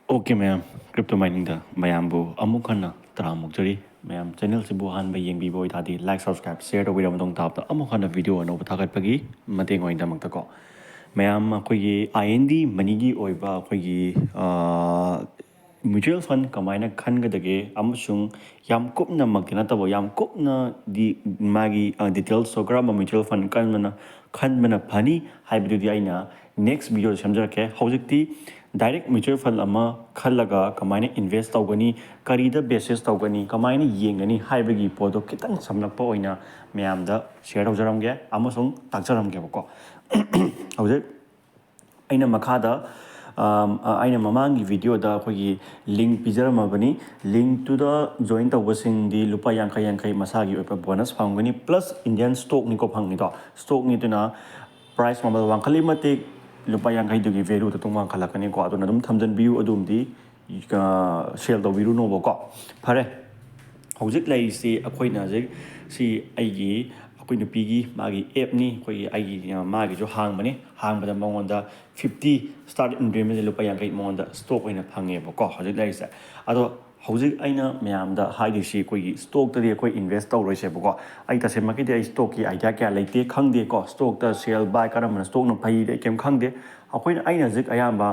Okay, ma'am. Crypto mining da mayam bu amuk khana taramuk jari mayam channel se bu han ba yeng bi boy thadi like subscribe share to video dong tap ta amuk khana video no thagat pagi mateng oi damak ta ko mayam khoi gi IND money gi oi ba khoi gi mutual fund kamaina khan ga dage amusung yam kupna makina tabo yam kupna di magi details so gra mutual fund khan mana phani haibidu di aina next video samjarke hojikti direct mutual fund ama khallaga kamaina invest tawgani karida basis tawgani kamaina yengani haibagi podo kitang samlakpa oina mayamda share tawjaramge amusung takjaramge bako hojik aina makhada aina mamangi video da khoi link pijaramabani link to the join tawbasing di lupa yankai masagi opa bonus phangani plus indian stock ni ko phangni do stock ni tuna price mabal wangkhali mate lupa yankai dugi value to tungwang khalakani ko aduna dum thamjan view adum di sell do viru no ko phare hojik lai si akhoina je si aigi akoi nupigi magi app ni khoi aigi magi jo hangmani hangbada mongonda 50 start in dream je lupa yankai mongonda stock oina phange bako hojik lai se ado hojik aina mayamda haidi si koi stock ta de koi invest taw roise bako ai ta se maki de stock ki idea kya leite khangde ko stock ta sell buy karam stock no phai de kem khangde akoina aina jik ayamba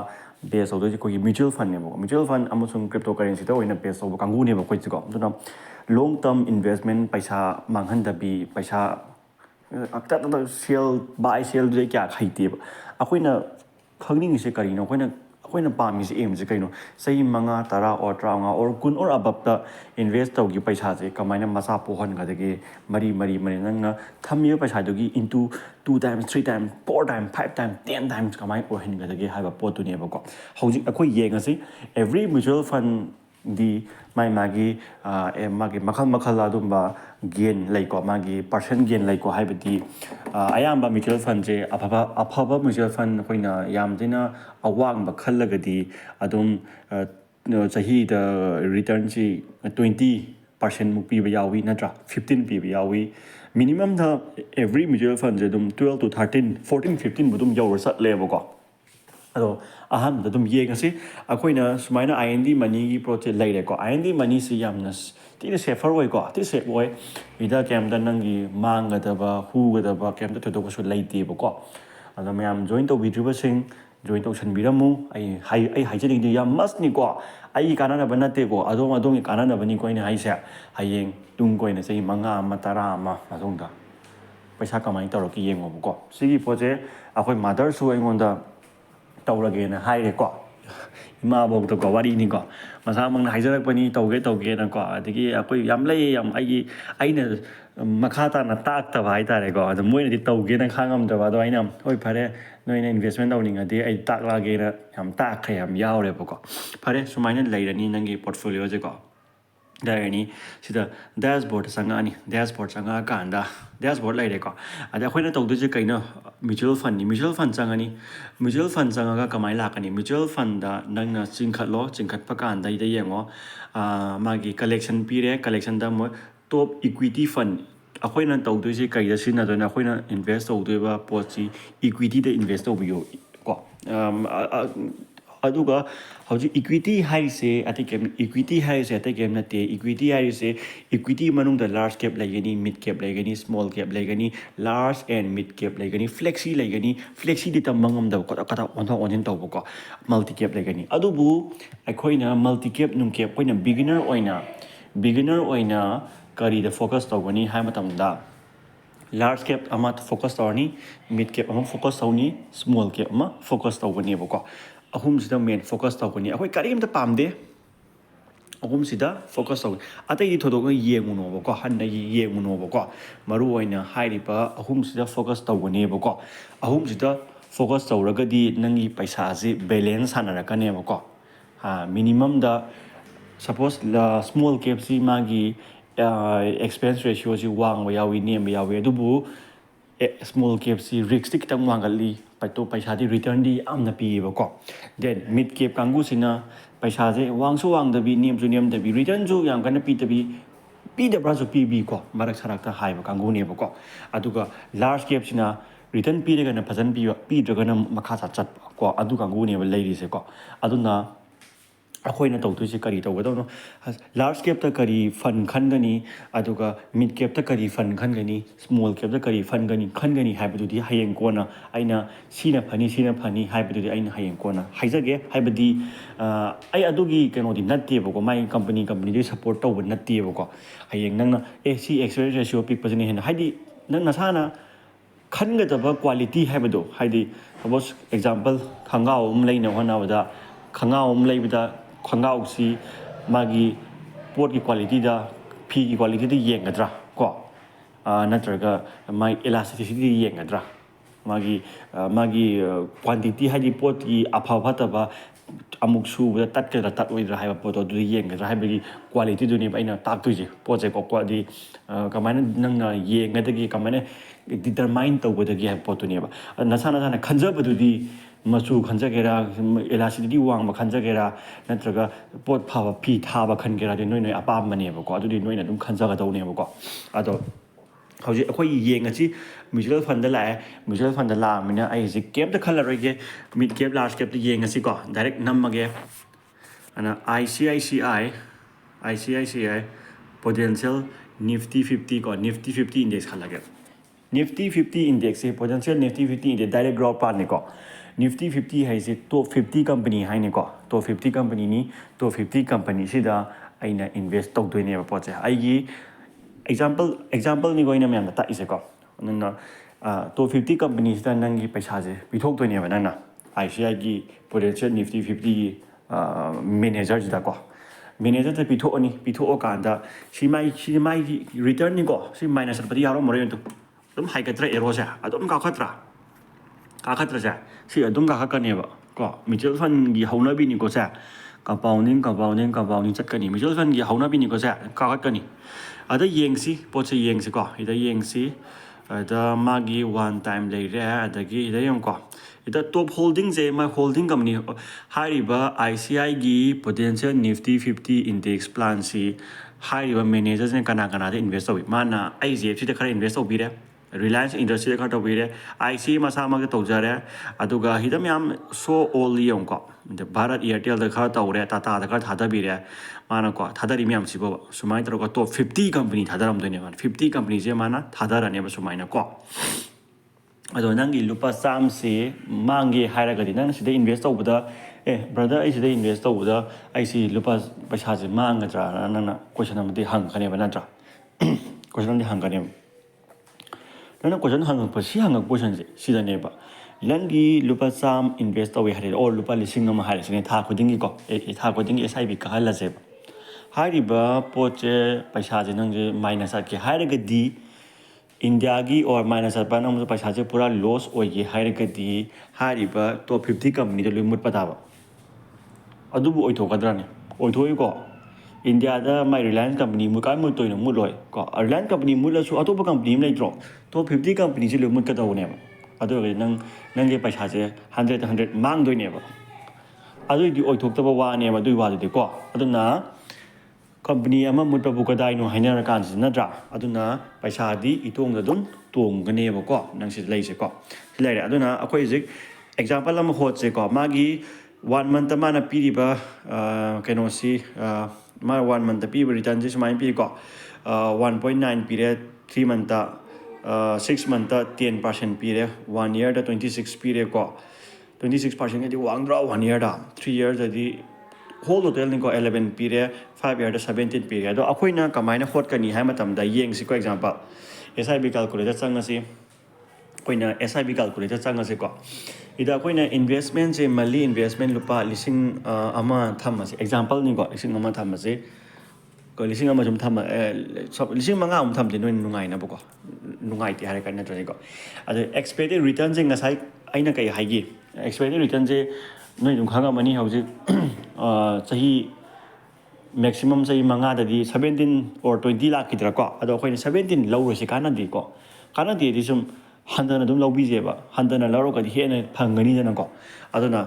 base of the mutual fund mutual fund amusung cryptocurrency to oina base of kangu ne bako chiko duna long term investment paisa manghan da bi paisa akta ta sell buy sell de kya khaite akoina khangning se karino akoina pami se aim je kaino sei manga tara or traunga or kun or abapta invest tawgi paisa je kamaina masa pohan ga dege mari nang thamye paisa dogi into 2 times 3 times 4 times 5 times 10 times kamai or hin ga dege haiba potu ne bako hauji akoi yenga se every mutual fund di magi makhal adumba gain laiko magi percent gain laiko haibati ayamba mutual fund je afaba mutual fund koina yamdina awang ba khallagadi adum chahi da return ji 20% muk pi ba yawi natra 15 pi ba yawi minimum da every mutual fund je dum 12 to 13 14 15 budum yawr sat lebo ko ado aham da dum yengasi akoina sumaina IND money gi project laire ko IND money si yamna ti safer way ko ti safe way ida kem da nangi manga da ba hu ga da ba kem da to ko su laite ba ko ado mayam join to video sing join to san biramu ai haijing di yam mas ni ko ai kana na banate ko adong kana na bani ko ina haisa hayeng tung ko ina sei manga matara ma adong da paisa kamai tawro ki yengo ko sigi project akoi mother su aingonda tawragena haire ko ima bog to ko wari ni ko masa mangna haijarak pani tawge na ko adigi akoi yam lei yam aina makhata na tak ta bai tare ko ado moina di tawge na khangam da ba do aina hoi phare noina investment tawning adi ai tak la ge na yam tak khay yam yaure ko phare sumaina leirani nangi portfolio je ko darani sida dashboard sangani dashboard sanga kanda dashboard laire ko ada khoina tawdu je kaina mutual fund sangani mutual fund sanga kamai lakani mutual fund da nangna chingkhat pa kan dai dai yengo magi collection pire collection da mo top equity fund akhoina tawdu je kai da sina da akhoina invest tawdu ba pochi equity da invest tawbiyo ko aduga hauji equity haise atikem equity haise atikem nate equity haise equity manung da large cap lagani mid cap lagani small cap lagani large and mid cap lagani flexi di tamangam da kata on tawbo ko multi cap lagani adubu akoina multi cap num cap koina beginner oina kari da focus tawgani hai matam da large cap ama focus tawni mid cap ama focus tawni small cap ama focus tawgani bako ahum sida main focus tawgani akoi karim ta pamde ahum sida focus taw atai di thodok yenguno bako hanna yenguno bako maru oina hairipa ahum sida focus tawgani bako ahum sida focus tawragadi nangi paisa ji balance hanarakane bako minimum da suppose la small cap si magi expense ratio si wang ba yawi nem ba yawi adubu small cap si risk ti kitang wangali paito paisa di return di amna pi ba ko then mid cap kangu sina paisa je wang da bi nem da bi return ju yang kana pi da bra ju pi ko marak sarak ta hai ba kangu ne ba ko aduga large cap sina return pi daga na phajan pi daga na makha sa chat ko adu kangu ne ba leiri se ko aduna ꯑꯩꯈꯣꯏꯅ ꯇꯧꯗꯣꯏꯁꯦ ꯀꯔꯤ ꯇꯧꯒꯗꯧꯅꯣ large ꯀꯦꯞꯇ ꯀꯔꯤ ꯐꯟ ꯈꯟꯒꯅꯤ ꯑꯗꯨꯒ ꯃꯤꯗ ꯀꯦꯞꯇ ꯀꯔꯤ ꯐꯟ ꯈꯟꯒꯅꯤ small ꯀꯦꯞꯇ ꯀꯔꯤ ꯈꯟꯒꯅꯤ ꯍꯥꯏꯕꯗꯨꯗꯤ ꯍꯌꯦꯡ ꯀꯣꯟꯅ ꯑꯩꯅ ꯁꯤꯅ ꯐꯅꯤ ꯍꯥꯏꯕꯗꯨꯗꯤ ꯑꯩꯅ ꯍꯌꯦꯡ ꯀꯣꯟꯅ ꯍꯥꯏꯖꯒꯦ ꯍꯥꯏꯕꯗꯤ ꯑꯩ ꯑꯗꯨꯒꯤ ꯀꯩꯅꯣꯗꯤ ꯅꯠꯇꯦꯕꯀꯣ ꯃꯥꯒꯤ ꯀꯝꯄꯅꯤꯗꯨ ꯁꯞꯄꯣꯔꯠ ꯇꯧꯕ ꯅꯠꯇꯦꯕꯀꯣ ꯍꯌꯦꯡ ꯅꯪꯅ ꯁꯤ ꯑꯦꯛꯁꯄꯦꯟꯁ ꯔꯦꯁꯤꯌꯣ ꯄꯤꯛꯄꯁꯤꯅ ꯍꯦꯟꯅ ꯍꯥꯏꯗꯤ ꯅꯪ ꯅꯁꯥꯅ ꯈꯟꯒꯗꯕ ꯀ꯭ꯋꯥꯂꯤꯇꯤ ꯍꯥꯏꯕꯗꯣ ꯍꯥꯏꯗꯤ ꯁꯄꯣꯁ ꯑꯦꯛꯖꯥꯝꯄꯜ ꯈꯣꯡꯒ꯭ꯔꯥꯎ ꯑꯃ ꯂꯩꯅꯕ ꯍꯣꯠꯅꯕꯗ ꯈꯣꯡꯒ꯭ꯔꯥꯎ ꯑꯃ ꯂꯩꯕꯗ ꯈꯣꯡꯒ꯭ꯔꯥꯎꯁꯤ ꯃꯥꯒꯤ ꯄꯣꯠꯀꯤ ꯀ꯭ꯋꯥꯂꯤꯇꯤꯗ ꯐꯤꯒꯤ ꯀ꯭ꯋꯥꯂꯤꯇꯤꯗ ꯌꯦꯡꯒꯗ꯭ꯔꯥ ꯀꯣ ꯅꯠꯇ꯭ꯔꯒ ꯃꯥꯒꯤ ꯑꯦꯂꯥꯁꯇꯤꯁꯤꯇꯤ ꯌꯦꯡꯒꯗ꯭ꯔꯥ ꯃꯥꯒꯤ ꯀ꯭ꯋꯥꯟꯇꯤꯇꯤ ꯍꯥꯏꯗꯤ ꯄꯣꯠꯀꯤ ꯑꯐ ꯐꯠꯇꯕ ꯑꯃꯨꯛ ꯁꯨꯕꯗ ꯇꯠꯀꯗ꯭ꯔꯥ ꯇꯠꯂꯣꯏꯗ꯭ꯔꯥ ꯍꯥꯏꯕ ꯄꯣꯠꯇꯣ ꯑꯗꯨꯗ ꯌꯦꯡꯒꯗ꯭ꯔꯥ ꯍꯥꯏꯕꯒꯤ ꯀ꯭ꯋꯥꯂꯤꯇꯤꯗꯨꯅꯦꯕ ꯑꯩꯅ ꯇꯥꯛꯇꯣꯏꯁꯦ ꯄꯣꯠꯁꯦ ꯀꯣ ꯍꯥꯏꯗꯤ ꯀꯃꯥꯏꯅ ꯅꯪꯅ ꯌꯦꯡꯒꯗꯒꯦ ꯀꯃꯥꯏꯅ ꯗꯤꯇꯔꯃꯥꯏꯟ ꯇꯧꯒꯗꯒꯦ ꯍꯥꯏꯕ ꯄꯣꯠꯇꯨꯅꯦꯕ ꯅꯁꯥꯅ ꯈꯟꯖꯕꯗꯨꯗꯤ ꯃꯆꯨ ꯈꯟꯖꯒꯦꯔꯥ ꯑꯦꯂꯥꯁꯇꯤꯁꯤꯇꯤ ꯋꯥꯡꯕ ꯈꯟꯖꯒꯦꯔꯥ ꯅꯠꯇ꯭ꯔꯒ ꯄꯣꯠ ꯐꯕ ꯐꯤ ꯊꯥꯕ ꯈꯟꯒꯦꯔꯥ ꯑꯗꯨꯗꯤ ꯅꯣꯏ ꯑꯄꯥꯝꯕꯅꯦꯕꯀꯣ ꯑꯗꯨꯗꯤ ꯅꯣꯏꯅ ꯑꯗꯨꯝ ꯈꯟꯖꯒꯗꯧꯅꯦꯕꯀꯣ ꯑꯗꯣ ꯍꯧꯖꯤꯛ ꯑꯩꯈꯣꯏ ꯌꯦꯡꯉꯁꯤ ꯃ꯭ꯌꯨꯆꯨꯋꯦꯜ ꯐꯟꯗ ꯂꯥꯛꯑꯦ ꯃ꯭ꯌꯨꯆꯨꯋꯦꯜ ꯐꯟꯗ ꯂꯥꯛꯑꯕꯅꯤꯅ ꯑꯩ ꯍꯧꯖꯤꯛ ꯀꯦꯞꯇ ꯈꯜꯂꯔꯣꯏꯒꯦ ꯃꯤꯗ ꯀꯦꯞ ꯂꯥꯔꯖ ꯀꯦꯞꯇ ꯌꯦꯡꯉꯁꯤꯀꯣ ꯗꯥꯏꯔꯦꯛ ꯅꯝꯃꯒꯦ ꯑꯗꯨꯅ I C I potential Nifty 50 ꯀꯣ ꯅꯤꯐꯇꯤ 50 ꯏꯟꯗꯦꯛꯁ ꯈꯜꯂꯒꯦ ꯅꯤꯐꯇꯤ 50 ꯏꯟꯗꯦꯛꯁꯁꯦ ꯄꯣꯇꯦꯟꯁꯤꯌꯦꯜ ꯅꯤꯐꯇꯤ 50 ꯏꯟꯗꯦꯛꯁ ꯗꯥꯏꯔꯦꯛ ꯒ꯭ꯔꯥꯎꯟ ꯄꯥꯟꯅꯤꯀꯣ ꯅꯤꯐꯇꯤ 50 ꯍꯥꯏꯁꯦ ꯇꯣꯞ 50 ꯀꯝꯄꯅꯤ ꯍꯥꯏꯅꯤꯀꯣ ꯇꯣꯞ 50 ꯀꯝꯄꯅꯤꯅꯤ ꯇꯣꯞ 50 ꯀꯝꯄꯅꯤꯁꯤꯗ ꯑꯩꯅ ꯏꯟꯚꯦꯁ ꯇꯧꯗꯣꯏꯅꯦꯕ ꯄꯣꯠꯁꯦ ꯑꯩꯒꯤ ꯑꯦꯛꯖꯥꯝꯄꯜꯅꯤꯀꯣ ꯑꯩꯅ ꯃꯌꯥꯝꯗ ꯇꯥꯛꯏꯁꯦꯀꯣ ꯅꯪꯅ ꯇꯣꯞ 50 ꯀꯝꯄꯅꯤꯁꯤꯗ ꯅꯪꯒꯤ ꯄꯩꯁꯥꯁꯦ ꯄꯤꯊꯣꯛꯇꯣꯏꯅꯦꯕ ꯅꯪꯅ ꯑꯥꯏ ꯁꯤ ꯑꯥꯏꯒꯤ ꯄꯣꯇꯦꯟꯁꯤꯌꯦꯜ ꯅꯤꯐꯇꯤ 50ꯒꯤ ꯃꯦꯅꯦꯖꯔꯁꯤꯗꯀꯣ ꯃꯦꯅꯦꯖꯔꯗ ꯄꯤꯊꯣꯛꯑꯀꯥꯟꯗ ꯁꯤ ꯃꯥꯒꯤ ꯔꯤꯇꯔꯟꯅꯤꯀꯣ ꯁꯤ ꯃꯥꯏꯅꯁ ꯆꯠꯄꯗꯤ ꯌꯥꯎꯔꯝꯃꯔꯣꯏ ꯑꯗꯨꯝ ꯍꯥꯏꯒꯠꯇ꯭ꯔꯥ ꯑꯦꯔꯣꯁꯦ ꯑꯗꯨꯝ ꯀꯥꯈꯠꯇ꯭ꯔꯁꯦ ꯁꯤ ꯑꯗꯨꯝ ꯀꯥꯈꯠꯀꯅꯦꯕ ꯀꯣ ꯃ꯭ꯌꯨꯆꯨꯋꯦꯜ ꯐꯟꯒꯤ ꯍꯧꯅꯕꯤꯅꯤꯀꯣ ꯁꯦ ꯀꯝꯄꯥꯎꯟꯗꯤꯡ ꯆꯠꯀꯅꯤ ꯃ꯭ꯌꯨꯆꯨꯋꯦꯜ ꯐꯟꯒꯤ ꯍꯧꯅꯕꯤꯅꯤꯀꯣ ꯁꯦ ꯀꯥꯈꯠꯀꯅꯤ ꯑꯗ ꯌꯦꯡꯁꯤ ꯄꯣꯠꯁꯦ ꯌꯦꯡꯁꯤꯀꯣ ꯁꯤꯗ ꯌꯦꯡꯁꯤ ꯑꯗ ꯃꯥꯒꯤ ꯋꯥꯟ ꯇꯥꯏꯝ ꯂꯩꯔꯦ ꯑꯗꯒꯤ ꯁꯤꯗ ꯌꯦꯡꯉꯨꯀꯣ ꯁꯤꯗ ꯇꯣꯞ ꯍꯣꯜꯗꯤꯡꯁꯦ ꯃꯥ ꯍꯣꯜꯗꯤꯡ ꯀꯝꯄꯅꯤ ꯍꯥꯏꯔꯤꯕ ꯑꯥꯏ ꯁꯤ ꯑꯥꯏꯒꯤ ꯄꯣꯇꯦꯟꯁꯤꯌꯦꯜ ꯅꯤꯐꯇꯤ 50 ꯏꯟꯗꯦꯛꯁ ꯄ꯭ꯂꯥꯟꯁꯤ ꯍꯥꯏꯔꯤꯕ ꯃꯦꯅꯦꯖꯔꯁꯤꯅ ꯀꯅꯥꯗ ꯏꯟꯚꯦꯁט ꯇꯧꯏ ꯃꯥꯅ ꯑꯩꯁꯦ ꯈꯔ ꯏꯟꯚꯦꯁט ꯇꯧꯕꯤꯔꯦ ꯔꯤꯂꯥꯌꯟꯁ ꯏꯟꯗꯁꯇ꯭ꯔꯤꯗ ꯈꯔ ꯇꯧꯕꯤꯔꯦ ꯑꯥꯏ ꯁꯤ ꯃꯁꯥꯃꯛꯇ ꯇꯧꯖꯔꯦ ꯑꯗꯨꯒ ꯁꯤꯗ ꯃꯌꯥꯝ ꯁꯣ ꯑꯣꯜ ꯌꯦꯡꯉꯨꯀꯣ ꯚꯥꯔꯠ ꯏꯌꯥꯔꯇꯦꯜꯗ ꯈꯔ ꯇꯧꯔꯦ ꯇꯥꯇꯥꯗ ꯈꯔ ꯊꯥꯗꯕꯤꯔꯦ ꯃꯥꯅꯀꯣ ꯊꯥꯗꯔꯤ ꯃꯌꯥꯝꯁꯤꯕꯨ ꯁꯨꯃꯥꯏꯅ ꯇꯧꯔꯒ ꯇꯣꯞ 50 ꯀꯝꯄꯅꯤ ꯊꯥꯗꯔꯝꯗꯣꯏꯅꯦꯕ 50 ꯀꯝꯄꯅꯤꯁꯦ ꯃꯥꯅ ꯊꯥꯗꯔꯅꯦꯕ ꯁꯨꯃꯥꯏꯅ ꯀꯣ ꯑꯗꯣ ꯅꯪꯒꯤ ꯂꯨꯄꯥ ꯆꯥꯝꯃꯁꯤ ꯃꯥꯡꯒꯦ ꯍꯥꯏꯔꯒꯗꯤ ꯅꯪꯅ ꯁꯤꯗ ꯏꯟꯚꯦꯁט ꯇꯧꯕꯗ ꯕ꯭ꯔꯗꯔ ꯑꯩ ꯁꯤꯗ ꯏꯟꯚꯦꯁט ꯇꯧꯕꯗ ꯑꯩꯁꯤ ꯄꯩꯁꯥꯁꯦ ꯃꯥꯡꯒꯗ꯭ꯔꯥꯅ ꯅꯪꯅ ꯀꯣꯏꯁꯟ ꯑꯃꯗꯤ ꯍꯪꯉꯛꯀꯅꯦꯕ ꯅꯠꯇ꯭ꯔꯥ ꯀꯣꯏꯁꯟ ꯑꯃꯗꯤ ꯍꯪꯒꯅꯦꯕ ꯅꯪꯅ ꯀꯣꯏꯁꯟ hangꯛꯄ ꯀꯣꯏꯁꯟꯁꯦ ꯁꯤꯗꯅꯦꯕ ꯅꯪꯒꯤ ꯂꯨꯄꯥ ꯆꯥꯝꯃ ꯏꯟꯚꯦꯁט ꯇꯧꯋꯦ ꯍꯥꯏꯔꯗꯤ ꯑꯣꯔ ꯂꯨꯄꯥ 1,000 ꯍꯥꯏꯔꯁꯤꯅꯦ ꯊꯥ ꯈꯨꯗꯤꯡꯒꯤꯀꯣ ꯊꯥ ꯈꯨꯗꯤꯡꯒꯤ ꯑꯦꯁ ꯑꯥꯏ ꯕꯤ ꯀꯥꯍꯜꯂꯁꯦꯕ ꯍꯥꯏꯔꯤꯕ ꯄꯣꯠꯁꯦ ꯄꯩꯁꯥꯁꯦ ꯅꯪꯁꯦ ꯃꯥꯏꯅꯁ ꯆꯠꯀꯦ ꯍꯥꯏꯔꯒꯗꯤ ꯏꯟꯗꯤꯌꯥꯒꯤ ꯑꯣꯔ ꯃꯥꯏꯅꯁ ꯆꯠꯄ ꯅꯪ ꯄꯩꯁꯥꯁꯦ ꯄꯨꯔꯥ ꯂꯣꯁ ꯑꯣꯏꯒꯦ ꯍꯥꯏꯔꯒꯗꯤ ꯍꯥꯏꯔꯤꯕ ꯇꯣꯞ 50 ꯀꯝꯄꯅꯤꯗꯣ ꯂꯣꯏ ꯃꯨꯠꯄ ꯇꯥꯕ ꯑꯗꯨꯕꯨ ꯑꯣꯏꯊꯣꯛꯀꯗ꯭ꯔꯅꯦ ꯑꯣꯏꯊꯣꯛꯏꯀꯣ ꯏꯟꯗꯤꯌꯥꯗ ꯃꯥꯏ ꯔꯤꯂꯥꯌꯟꯁ ꯀꯝꯄꯅꯤ ꯃꯨꯠꯇꯣꯏꯅꯣ ꯃꯨꯠꯂꯣꯏ ꯀꯣ ꯔꯤꯂꯥꯌꯟꯁ ꯀꯝꯄꯅꯤ ꯃꯨꯠꯂꯁꯨ ꯑꯇꯣꯞꯄ ꯀꯝꯄꯅꯤ ꯑꯃ ꯂꯩꯇ꯭ꯔꯣ ꯇꯣꯞ 50 ꯀꯝꯄꯅꯤꯁꯤ ꯂꯣꯏ ꯃꯨꯠꯀꯗꯧꯕꯅꯦꯕ ꯑꯗꯨ ꯑꯣꯏꯔꯒꯗꯤ ꯅꯪꯒꯤ ꯄꯩꯁꯥꯁꯦ 100 ꯃꯥꯡꯗꯣꯏꯅꯦꯕ ꯑꯗꯨꯏꯗꯤ ꯑꯣꯏꯊꯣꯛꯇꯕ ꯋꯥꯅꯦꯕ ꯑꯗꯨꯏ ꯋꯥꯗꯨꯗꯤꯀꯣ ꯑꯗꯨꯅ ꯀꯝꯄꯅꯤ ꯑꯃ ꯃꯨꯠꯄꯕꯨ ꯀꯗꯥꯏꯅꯣ ꯍꯥꯏꯅꯔꯀꯥꯟꯁꯤꯗ ꯅꯠꯇ꯭ꯔꯥ ꯑꯗꯨꯅ ꯄꯩꯁꯥꯗꯤ ꯏꯇꯣꯡꯗ ꯑꯗꯨꯝ ꯇꯣꯡꯒꯅꯦꯕꯀꯣ ꯅꯪ ꯁꯤ ꯂꯩꯁꯦꯀꯣ ꯁꯤ ꯂꯩꯔꯦ ꯑꯗꯨꯅ ꯑꯩꯈꯣꯏ ꯍꯧꯖꯤꯛ ꯑꯦꯛꯖꯥꯝꯄꯜ ꯑꯃ ꯍꯣꯠꯁꯦꯀꯣ ꯃꯥꯒꯤ 1 month ꯃꯥꯅ ꯄꯤꯔꯤꯕ ꯀꯩꯅꯣꯁꯤ ꯃꯥꯅ 1 month ꯄꯤꯕ ꯔꯤꯇꯔꯟꯁꯤ ꯁꯨꯃꯥꯏꯅ ꯄꯤꯀꯣ 1.9 ꯄꯤꯔꯦ 3 month 6 month 10% pire 1 year 26 pire ko 26% adi wangdra 1 year da 3 years adi whole total ni ko 11 pire 5 year 17 pire ado akoina kamaina hot kani ha matam da yeng si ko example SIB calculator changasi koina SIB calculator changasi ko ida koina investment se mali investment lupa lising ama thamasi example ni ko lising ama thamasi ko lising ama jum thama lising manga thamje noi nungai na boko nungai ti hare kan na ko ado expected return je ngasai aina kai haigi expected return je noi dum khanga mani hauji chahi maximum chahi manga dadi 17 or 20 lakh kidra ko ado koina 17 low se kana di ko kana di di sum handana dum low bije ba handana laro ka di hena phangani dana ko aduna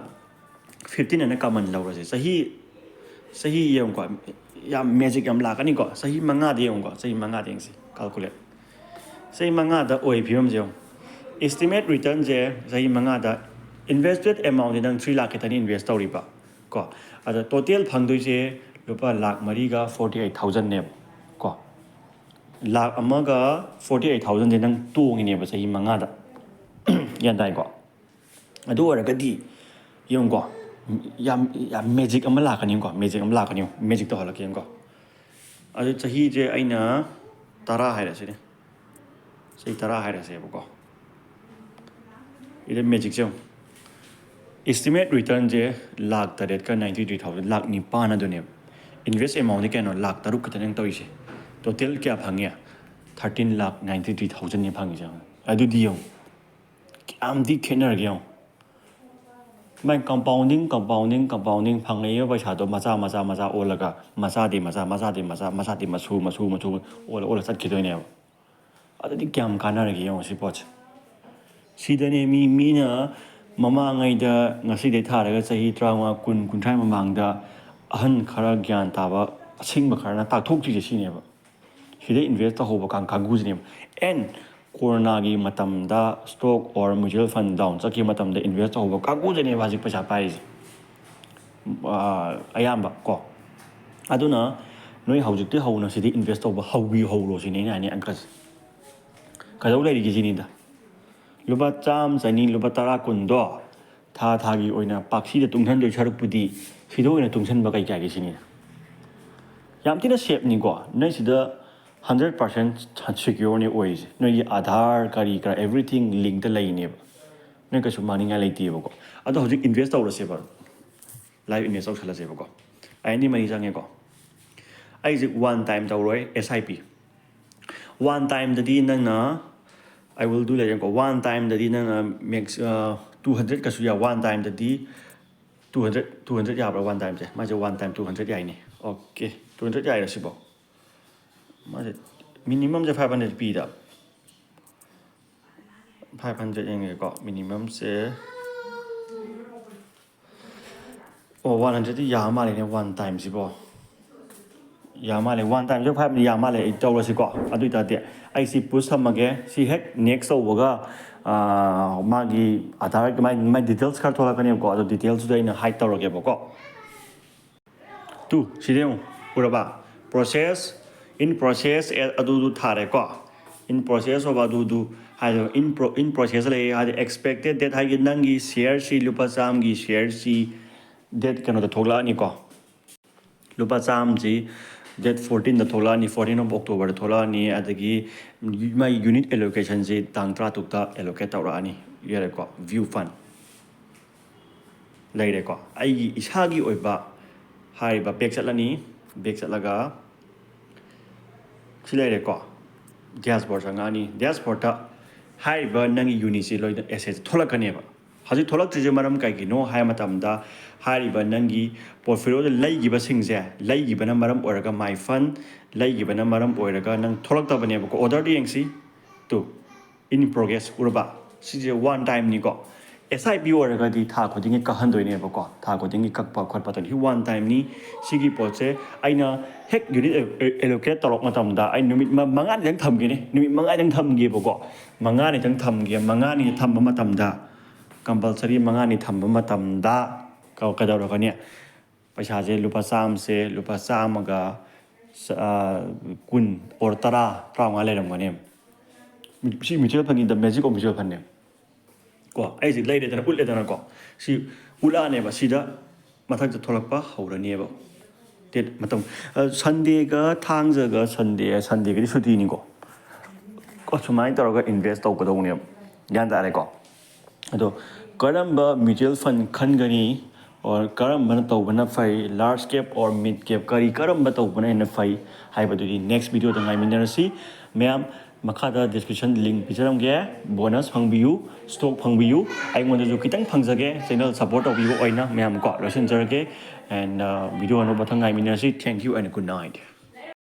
15 ana common low se sahi yam ko yam magic yam lakani ko sahi manga de yam ko sahi manga de si calculate sahi manga da oi phim je estimate return je sahi manga da invested amount nang 3 lakh tani invest tawri ba ko ada total phangdoi lupa lakh mariga 48,000 ne ko lakh amaga 48,000 je nang tuang ne ba sahi manga da yan dai ko adu oragadi yung ko yam magic ama lakani ko magic to halaki ko adu sahi je aina tara haira sine sei tara haira se ko ide magic je estimate return je lakh taret ka 93,000 lakh ni pana do ne invest amount ke no lakh taruk ka tang toise total kya phangya 13 lakh 93,000 ni phangi jang adu di yong am di khenar ge yong mai compounding phangai yo paisa do macha olaga macha di masu ola sat khidoi ne adu di kyam kanar ge yong si poch sidane mi na mama ngai da ngasi de tharaga sahi trauma kun thai mamang da ahan khara gyan taba asingba khara ta thok ji si ne ba hide invest ta hoba kan kangu ji ne and corona gi matam da stock or mutual fund down chaki matam da invest ta hoba kangu ji ne ba ji paisa pai ayamba ko aduna noi haujik te hauna sidi invest ta hoba haubi haulo si ne ani ankas kadau lai gi ji ni da lupa cham chani lupa tara kundo thagi oina paksi da tunghan doi charuk pudi sido oina tunghan ba kai kai sini yam tina shape ni ko nai sida 100% secure ni oi noi aadhar kari kara everything link da lai ne nai ka su mani nga lai ti ba ko ado hojik invest tawra se ba live invest au sala se ba ko INDmoney jange ko ai ji one time tawroi SIP one time da di nang na I will do like one time that in makes 200 kasuya one time that di 200 ya one time je ma je one time 200 ya ni okay 200 ya si bo ma je minimum je 500 pi da 500 yang ko minimum se oh 100 di ya ma le one time si bo ya ma le one time je 500 ya ma le I taw la si ko adu ta de I see push samage si hack next over magi aadhar my details kar thola kani ko adu details da ina hide tawrage ba ko tu sideu uraba process in process adu thare ko in process of adu haido in process le haido expected that hai nangi share si lupa cham gi share si that kano da thogla ni ko lupa cham ji date 14 da thola ni 14 of October da thola ni adagi my unit allocation ji tang tra tuk da allocate tawra ani yere ko view fund laire ko ai isagi oiba hai ba back chatlani back chatlaga silaire ko dashboard sangani dashboard ta hai ba nangi unit si loi assets thola kane ba haji tholak je maram kai gi no hai matam da hari ba nangi portfolio da lai gi ba singje lai gi bana maram oraga my fund lai gi bana maram oraga nang tholak ta bane ba ko order di yengsi to in progress urba si je one time ni ko SIP oraga di tha khoding ka handoi ne ba ko tha khoding kak pa khot pa ni one time ni sigi poche aina hek unit allocate torok matam da ai numit manga ni jang tham gi ne numit manga jang tham gi ba ko manga ni jang tham gi manga ni tham ba matam da compulsory manga ni thamba matam da ka kadawra ka ne paisa je lupa sam se lupa samaga kun or tara traunga le ram ne si mutual fund the magic of mutual fund ne ko ai ji leide da ulle da ko si ula ne ba sida mathak ja tholak pa haura ne ba tet matam sunday ga thang ja ga sunday ga suti ni ko sumai tar ga invest taw ko do ne yan da re ko ado karamba mutual fund khangani or karamba na tawbana fai large cap or mid cap kari karamba tawbana na fai haibadudi next video da ngai minarasi mayam makhada description link picharam ge bonus phangbiu stock phangbiu ai ngonda ju kitang phangjage channel support of you oina mayam ko losin jarge and video no bathang ngai minarasi thank you and good night